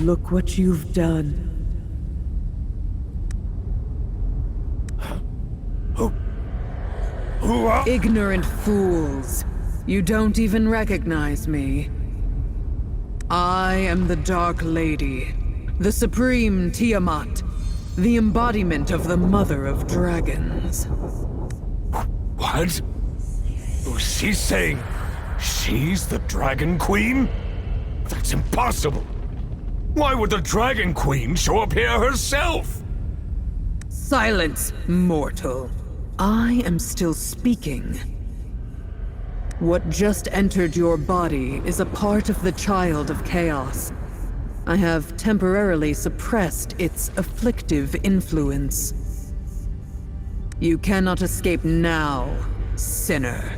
Look what you've done. Who are... Ignorant fools. You don't even recognize me. I am the Dark Lady, the Supreme Tiamat, the embodiment of the Mother of Dragons. What? Was she saying she's the Dragon Queen? That's impossible. Why would the Dragon Queen show up here herself? Silence, mortal. I am still speaking. What just entered your body is a part of the Child of Chaos. I have temporarily suppressed its afflictive influence. You cannot escape now, sinner.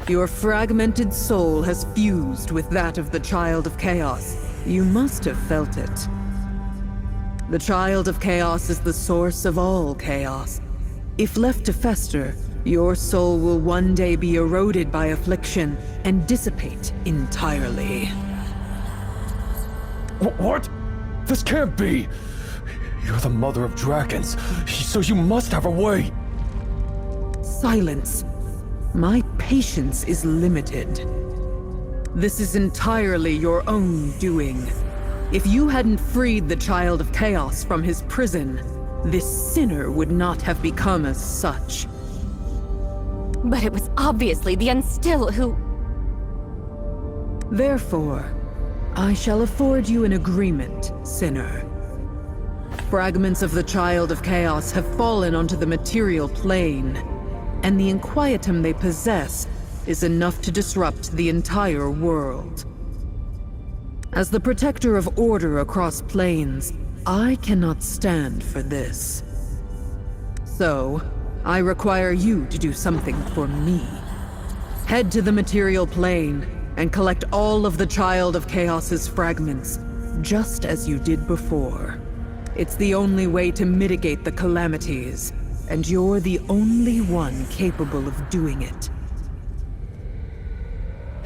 Your fragmented soul has fused with that of the Child of Chaos. You must have felt it. The Child of Chaos is the source of all chaos. If left to fester, your soul will one day be eroded by affliction and dissipate entirely. What? This can't be! You're the Mother of Dragons, so you must have a way! Silence. My patience is limited. This is entirely your own doing. If you hadn't freed the Child of Chaos from his prison, this sinner would not have become as such. But it was obviously the Unstill who... Therefore, I shall afford you an agreement, sinner. Fragments of the Child of Chaos have fallen onto the material plane, and the inquietum they possess is enough to disrupt the entire world. As the protector of order across planes, I cannot stand for this. So, I require you to do something for me. Head to the material plane and collect all of the Child of Chaos's fragments, just as you did before. It's the only way to mitigate the calamities, and you're the only one capable of doing it.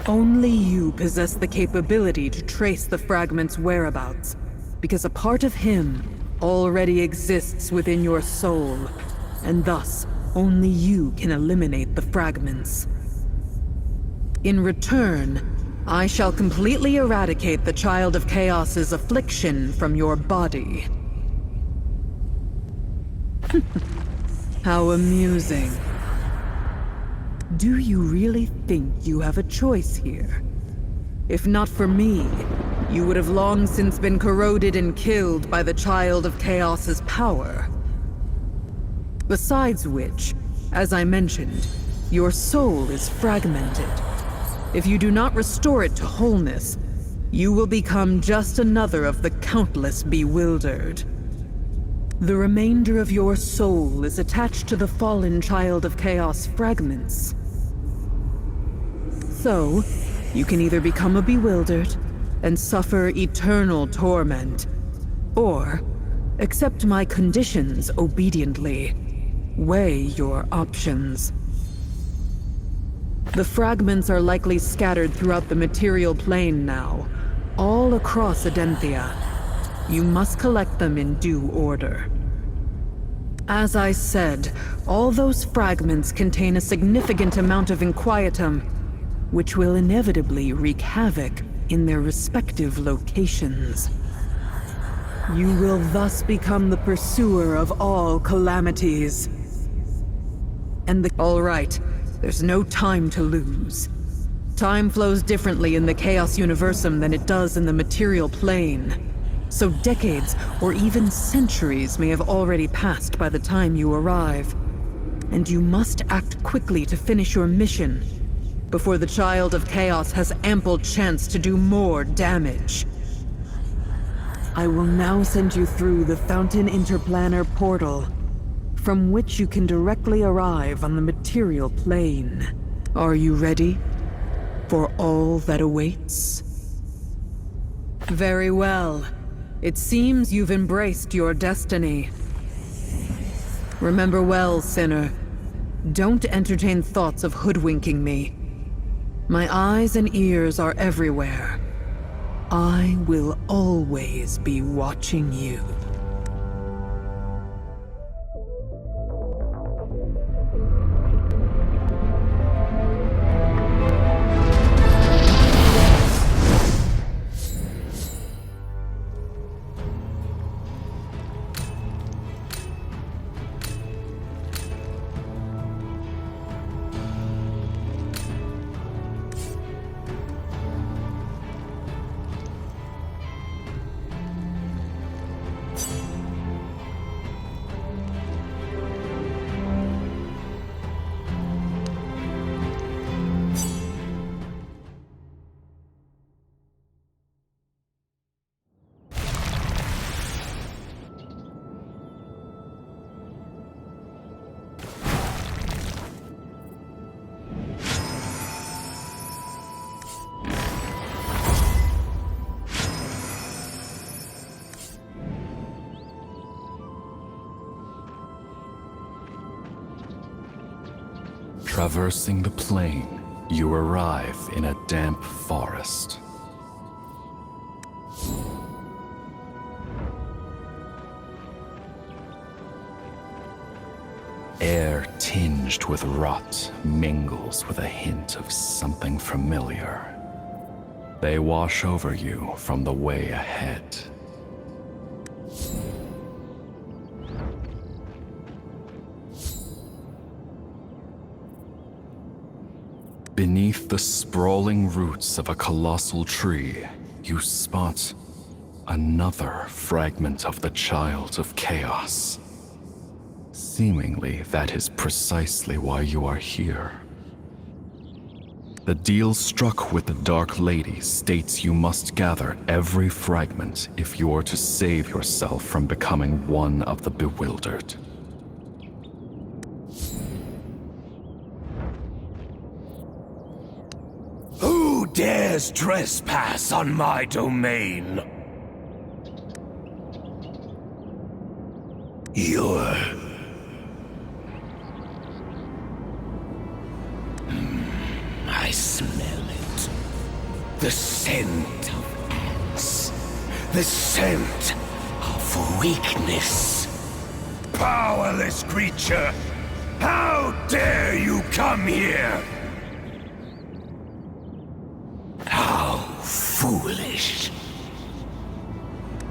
Only you possess the capability to trace the fragment's whereabouts, because a part of him already exists within your soul, and thus only you can eliminate the fragments. In return, I shall completely eradicate the Child of Chaos's affliction from your body. How amusing. Do you really think you have a choice here? If not for me, you would have long since been corroded and killed by the Child of Chaos's power. Besides which, as I mentioned, your soul is fragmented. If you do not restore it to wholeness, you will become just another of the countless bewildered. The remainder of your soul is attached to the fallen Child of Chaos fragments. So, you can either become a bewildered and suffer eternal torment, or accept my conditions obediently. Weigh your options. The fragments are likely scattered throughout the material plane now, all across Adenthia. You must collect them in due order. As I said, all those fragments contain a significant amount of inquietum, which will inevitably wreak havoc in their respective locations. You will thus become the pursuer of all calamities. All right, there's no time to lose. Time flows differently in the Chaos Universum than it does in the material plane. So decades or even centuries may have already passed by the time you arrive. And you must act quickly to finish your mission before the Child of Chaos has ample chance to do more damage. I will now send you through the Fountain Interplanar portal, from which you can directly arrive on the material plane. Are you ready for all that awaits? Very well. It seems you've embraced your destiny. Remember well, sinner. Don't entertain thoughts of hoodwinking me. My eyes and ears are everywhere. I will always be watching you. Traversing the plain, you arrive in a damp forest. Air tinged with rot mingles with a hint of something familiar. They wash over you from the way ahead. Beneath the sprawling roots of a colossal tree, you spot another fragment of the Child of Chaos. Seemingly, that is precisely why you are here. The deal struck with the Dark Lady states you must gather every fragment if you are to save yourself from becoming one of the bewildered. Who dares trespass on my domain? You're... I smell it. The scent of ants. The scent of weakness. Powerless creature! How dare you come here? How foolish.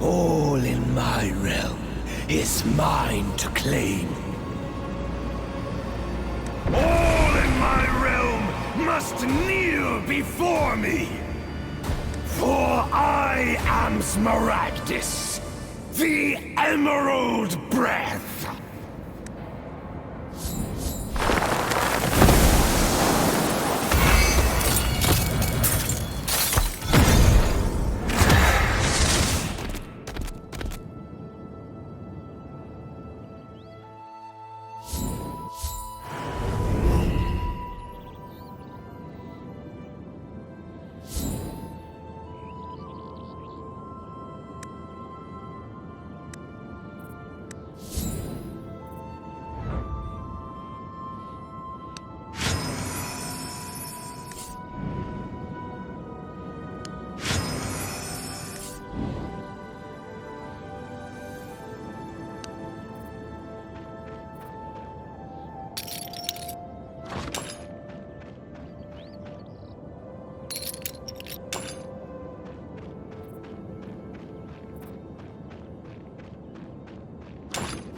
All in my realm is mine to claim. All in my realm must kneel before me. For I am Smaragdus, the Emerald Breath.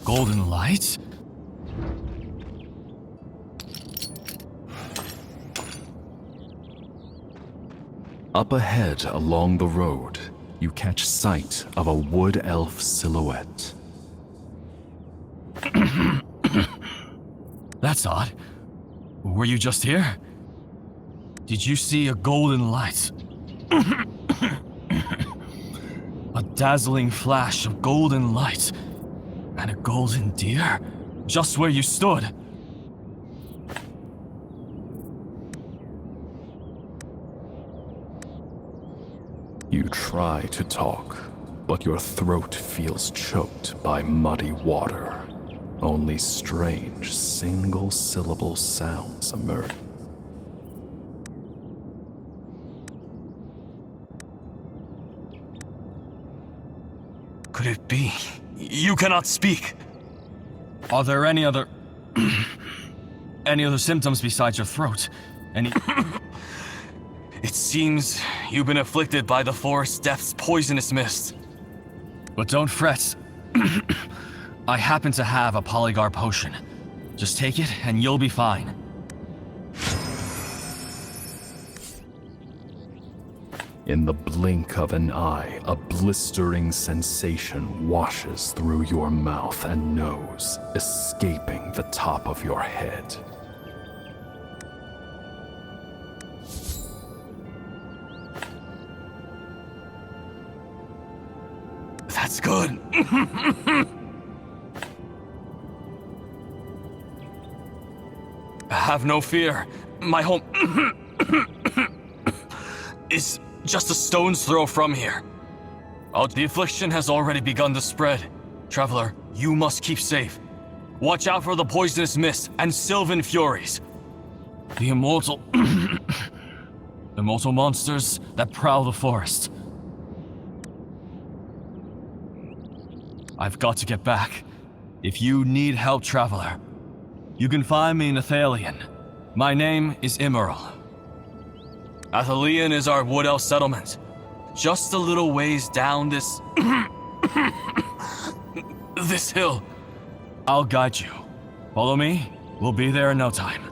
Golden lights? Up ahead along the road, you catch sight of a wood elf silhouette. That's odd. Were you just here? Did you see a golden light? A dazzling flash of golden light. And a golden deer? Just where you stood. You try to talk, but your throat feels choked by muddy water. Only strange, single-syllable sounds emerge. could it be? You cannot speak. Are there any other... any other symptoms besides your throat? Any... It seems you've been afflicted by the forest depth's poisonous mist. But don't fret. I happen to have a polygar potion. Just take it and you'll be fine. In the blink of an eye, a blistering sensation washes through your mouth and nose, escaping the top of your head. That's good. Have no fear. My home is just a stone's throw from here. Oh, the affliction has already begun to spread. Traveler, you must keep safe. Watch out for the poisonous mist and sylvan furies. The immortal... immortal monsters that prowl the forest. I've got to get back. If you need help, Traveler, you can find me in Athalion. My name is Immeral. Athalion is our wood elf settlement. Just a little ways down this... this hill. I'll guide you. Follow me. We'll be there in no time.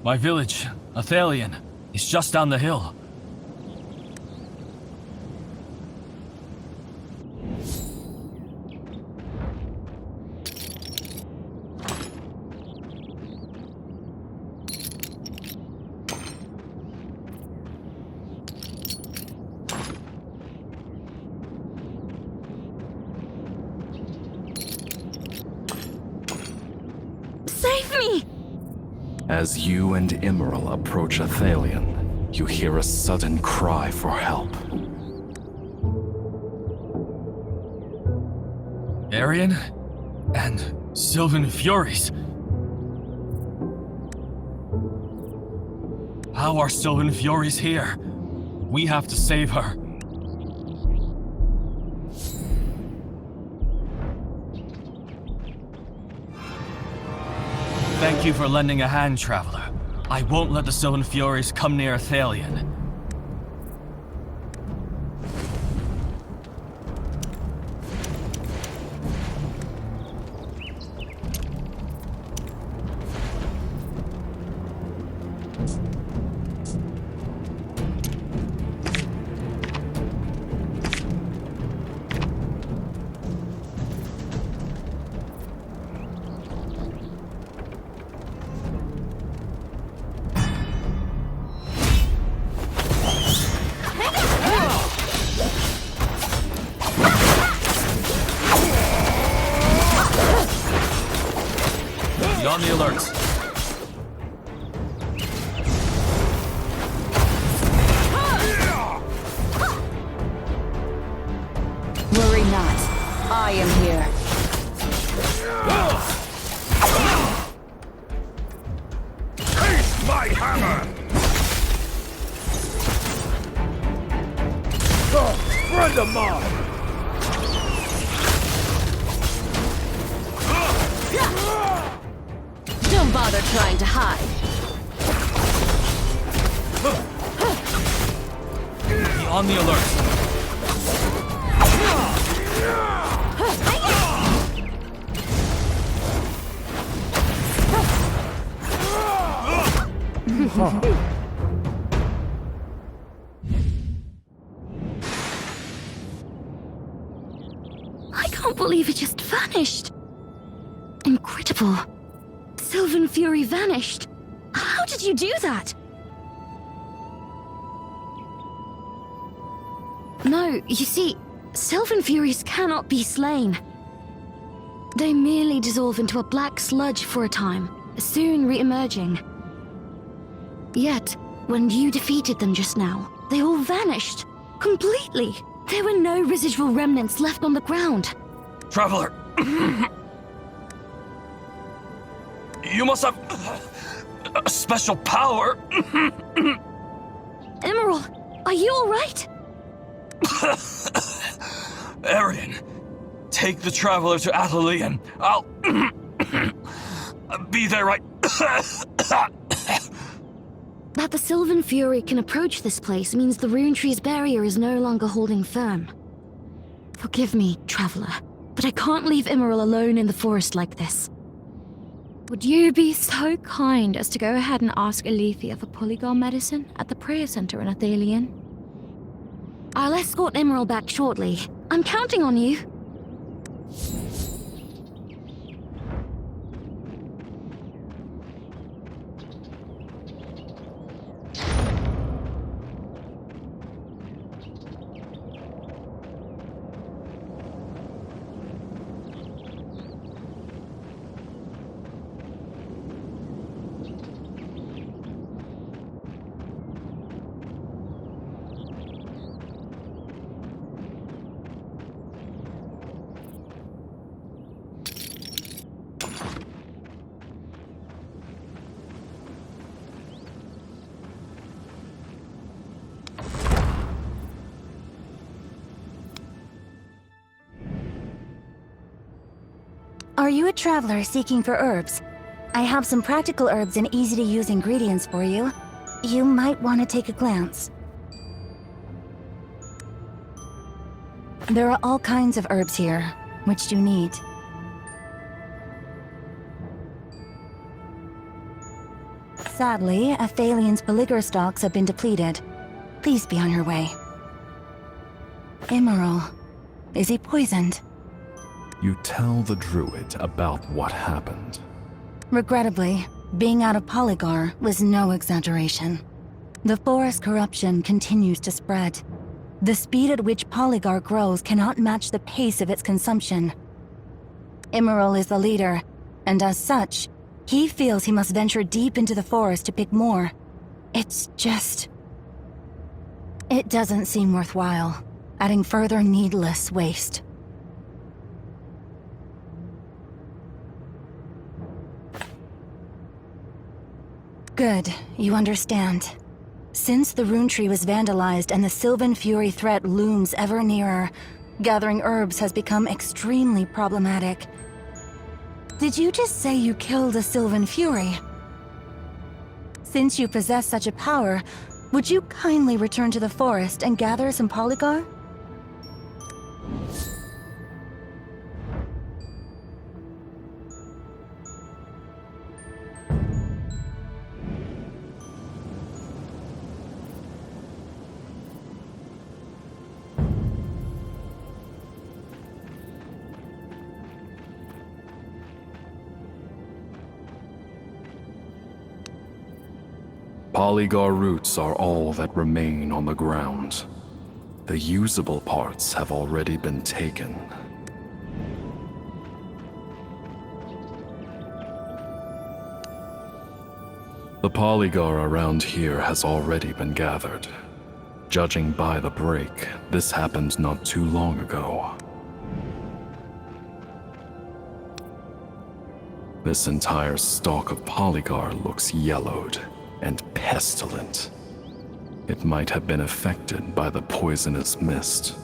My village, Athalion, is just down the hill. Save me! As you and Immeral approach Athalion, you hear a sudden cry for help. Arian and Sylvan Furies. How are Sylvan Furies here? We have to save her. Thank you for lending a hand, Traveler. I won't let the Sylvan Furies come near Athalion. Be on the alert. Worry not. I am here. Taste my hammer! Oh, friend of mine! Don't bother trying to hide. Be on the alert. I can't believe it just vanished. Incredible. Sylvan Fury vanished. How did you do that? No, you see, Sylvan Furies cannot be slain. They merely dissolve into a black sludge for a time, soon re-emerging. Yet, when you defeated them just now, they all vanished. Completely. There were no residual remnants left on the ground. Traveler! You must have a special power. Emerald, are you alright? Arian, take the Traveler to Athelian. I'll be there right. That the Sylvan Fury can approach this place means the Rune Tree's barrier is no longer holding firm. Forgive me, Traveler, but I can't leave Emerald alone in the forest like this. Would you be so kind as to go ahead and ask Alethea for polygon medicine at the prayer center in Athelian? I'll escort Emerald back shortly. I'm counting on you. Are you a traveler seeking for herbs? I have some practical herbs and easy-to-use ingredients for you. You might want to take a glance. There are all kinds of herbs here. Which do you need? Sadly, Athalian's polygar stocks have been depleted. Please be on your way. Emerald. Is he poisoned? You tell the druid about what happened. Regrettably, being out of Polygar was no exaggeration. The forest corruption continues to spread. The speed at which Polygar grows cannot match the pace of its consumption. Emerald is the leader, and as such, he feels he must venture deep into the forest to pick more. It's just... It doesn't seem worthwhile, adding further needless waste. Good, you understand. Since the Rune Tree was vandalized and the Sylvan Fury threat looms ever nearer, gathering herbs has become extremely problematic. Did you just say you killed a Sylvan Fury? Since you possess such a power, would you kindly return to the forest and gather some polygar? Polygar roots are all that remain on the ground. The usable parts have already been taken. The polygar around here has already been gathered. Judging by the break, this happened not too long ago. This entire stalk of polygar looks yellowed and pestilent. It might have been affected by the poisonous mist.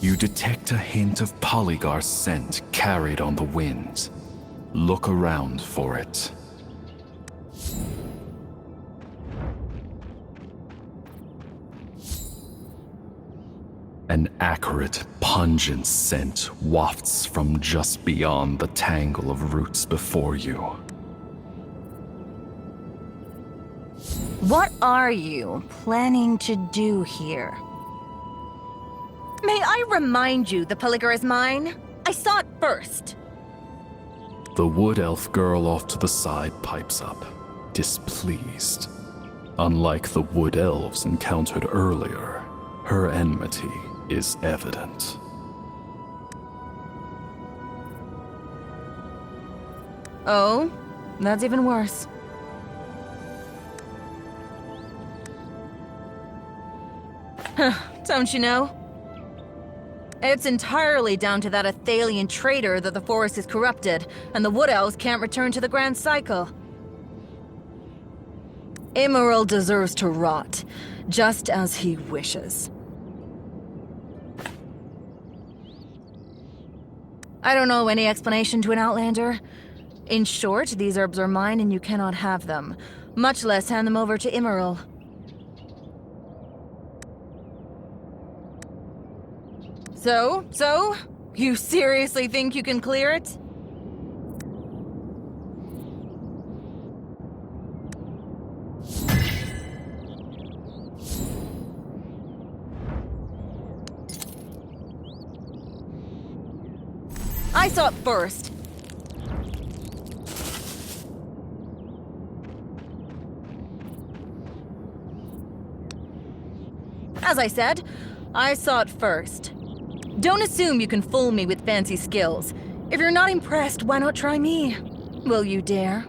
You detect a hint of polygar scent carried on the wind. Look around for it. An acrid, pungent scent wafts from just beyond the tangle of roots before you. What are you planning to do here? May I remind you the Polygar is mine? I saw it first. The wood elf girl off to the side pipes up, displeased. Unlike the wood elves encountered earlier, her enmity is evident. Oh, that's even worse. Don't you know? It's entirely down to that Athalian traitor that the forest is corrupted, and the Wood Elves can't return to the Grand Cycle. Emerald deserves to rot, just as he wishes. I don't know any explanation to an Outlander. In short, these herbs are mine and you cannot have them, much less hand them over to Emerald. So? You seriously think you can clear it? I saw it first. As I said, I saw it first. Don't assume you can fool me with fancy skills. If you're not impressed, why not try me? Will you dare?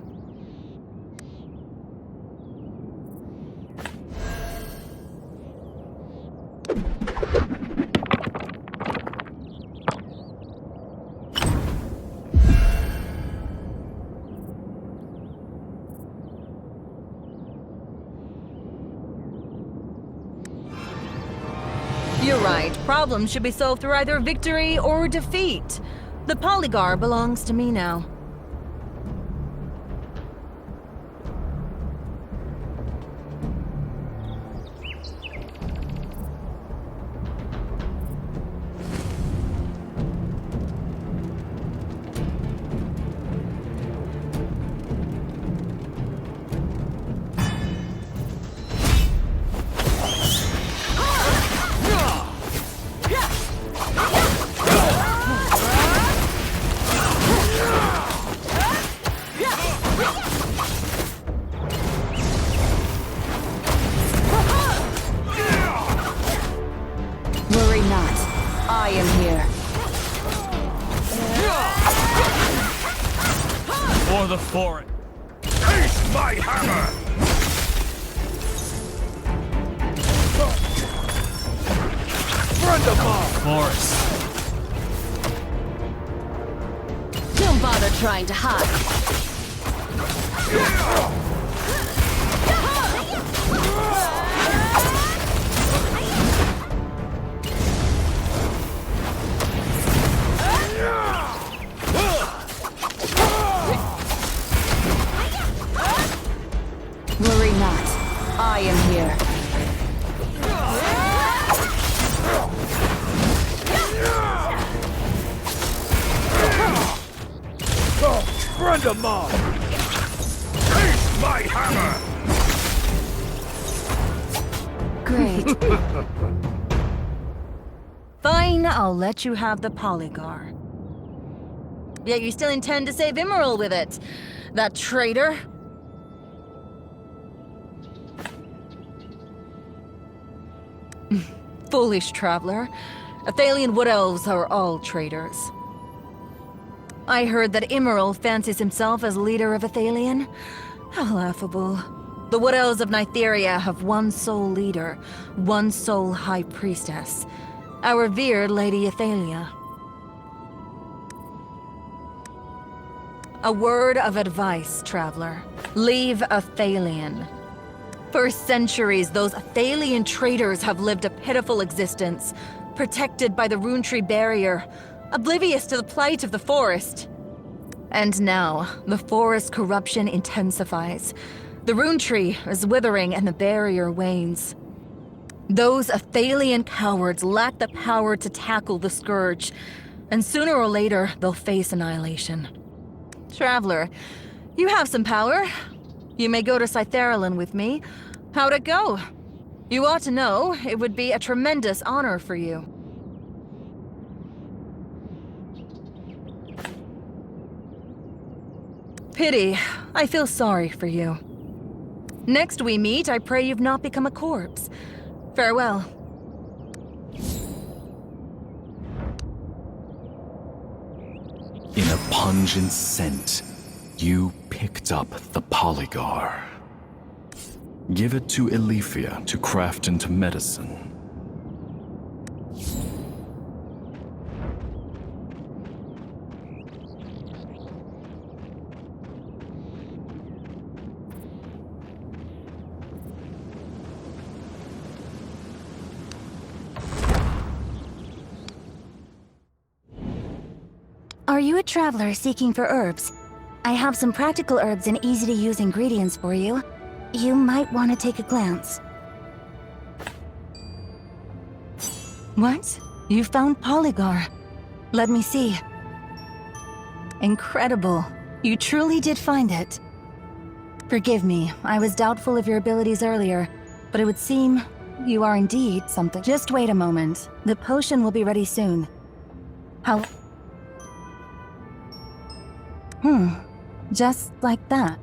You're right. Problems should be solved through either victory or defeat. The Polygar belongs to me now. Worry not. I am here. For the forest. Taste my hammer! Friend of mine! Forest. Don't bother trying to hide. Worry not. I am here. Friend of mine! Taste my hammer! Great. Fine, I'll let you have the Polygar. Yet you still intend to save Emerald with it. That traitor. Foolish traveler. Athalian Wood Elves are all traitors. I heard that Emerald fancies himself as leader of Athalian. How laughable. The Wood Elves of Nytheria have one sole leader, one sole high priestess, our revered Lady Athalia. A word of advice, traveler. Leave Athalian. For centuries, those Athalian traitors have lived a pitiful existence, protected by the Rune Tree barrier, oblivious to the plight of the forest. And now, the forest corruption intensifies. The Rune Tree is withering and the barrier wanes. Those Athalian cowards lack the power to tackle the Scourge, and sooner or later, they'll face annihilation. Traveler, you have some power. You may go to Cytheralin with me, How'd it go? You ought to know, it would be a tremendous honor for you. Pity. I feel sorry for you. Next we meet, I pray you've not become a corpse. Farewell. In a pungent scent, you picked up the polygar. Give it to Elifia to craft into medicine. Are you a traveler seeking for herbs? I have some practical herbs and easy-to-use ingredients for you. You might want to take a glance. What? You found polygar? Let me see. Incredible. You truly did find it. Forgive me, I was doubtful of your abilities earlier, but it would seem you are indeed something. Just wait a moment. The potion will be ready soon. How? Just like that.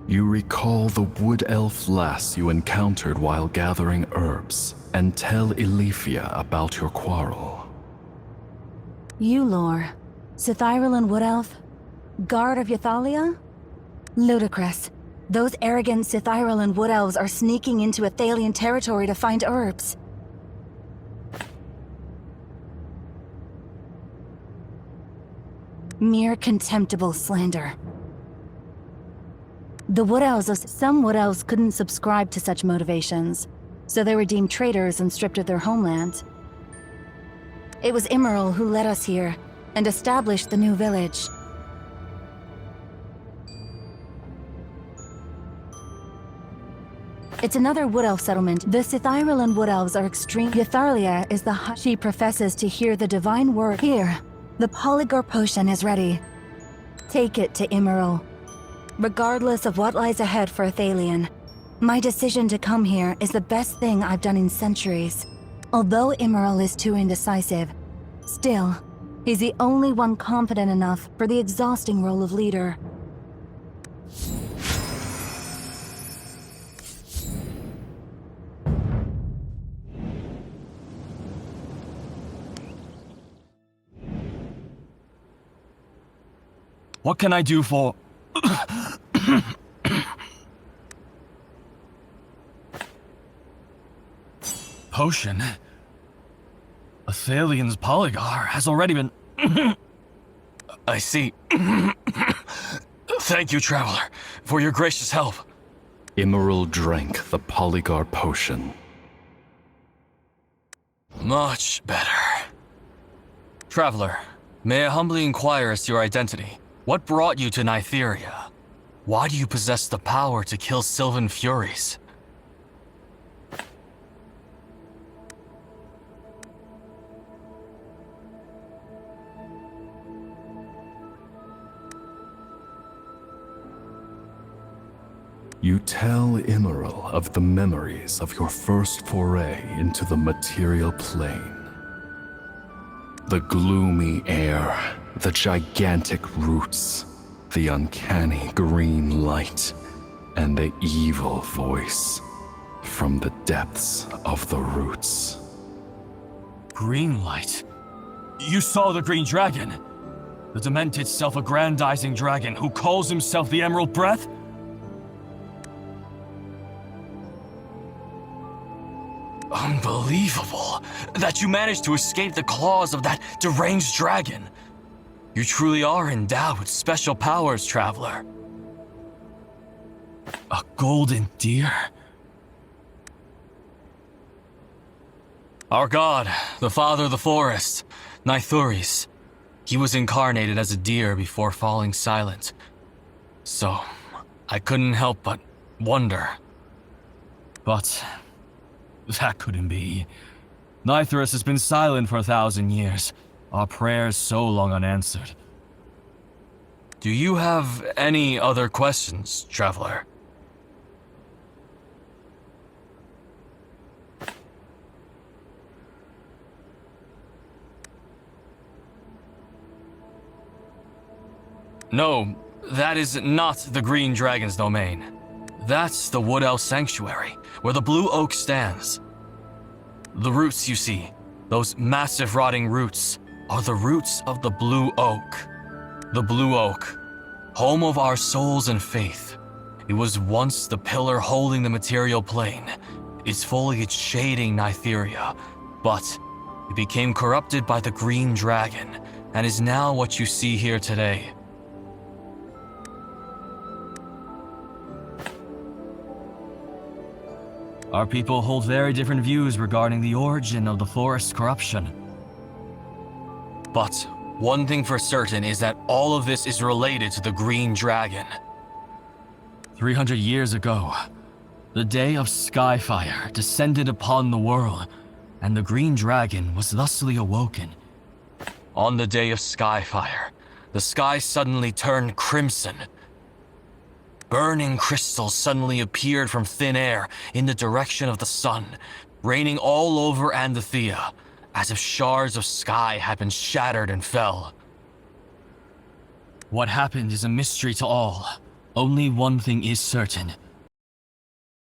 You recall the wood elf lass you encountered while gathering herbs, and tell Elifia about your quarrel. Eulor, Sithyralan wood elf, guard of Ythalia? Ludicrous. Those arrogant Sithyralan wood elves are sneaking into Athalian territory to find herbs. Mere contemptible slander. The wood elves, some wood elves couldn't subscribe to such motivations, so they were deemed traitors and stripped of their homeland. It was Immeril who led us here and established the new village. It's another wood elf settlement. The Sithyralan wood elves are extreme. Ythalia is the she professes to hear the divine word. Here, the polygar potion is ready. Take it to Immeril. Regardless of what lies ahead for Athalion, my decision to come here is the best thing I've done in centuries. Although Immeril is too indecisive, still, he's the only one confident enough for the exhausting role of leader. What can I do for... Potion? Athalion's polygar has already been... I see. Thank you, traveler, for your gracious help. Immeril drank the polygar potion. Much better. Traveler, may I humbly inquire as to your identity? What brought you to Nytheria? Why do you possess the power to kill Sylvan Furies? You tell Immeril of the memories of your first foray into the material plane. The gloomy air, the gigantic roots, the uncanny green light, and the evil voice from the depths of the roots. Green light? You saw the green dragon? The demented self-aggrandizing dragon who calls himself the Emerald Breath? Unbelievable that you managed to escape the claws of that deranged dragon. You truly are endowed with special powers, traveler. A golden deer? Our god, the father of the forest, Nythuris. He was incarnated as a deer before falling silent. So, I couldn't help but wonder. But that couldn't be. Nythuris has been silent for 1,000 years. Our prayers so long unanswered. Do you have any other questions, traveler? No, that is not the Green Dragon's domain. That's the Wood Elf Sanctuary, where the Blue Oak stands. The roots you see, those massive rotting roots, are the roots of the Blue Oak. The Blue Oak, home of our souls and faith. It was once the pillar holding the material plane, its foliage shading Nytheria, but it became corrupted by the Green Dragon, and is now what you see here today. Our people hold very different views regarding the origin of the forest's corruption. But one thing for certain is that all of this is related to the Green Dragon. 300 years ago, the day of Skyfire descended upon the world, and the Green Dragon was thusly awoken. On the day of Skyfire, the sky suddenly turned crimson. Burning crystals suddenly appeared from thin air in the direction of the sun, raining all over Andathea, as if shards of sky had been shattered and fell. What happened is a mystery to all. Only one thing is certain.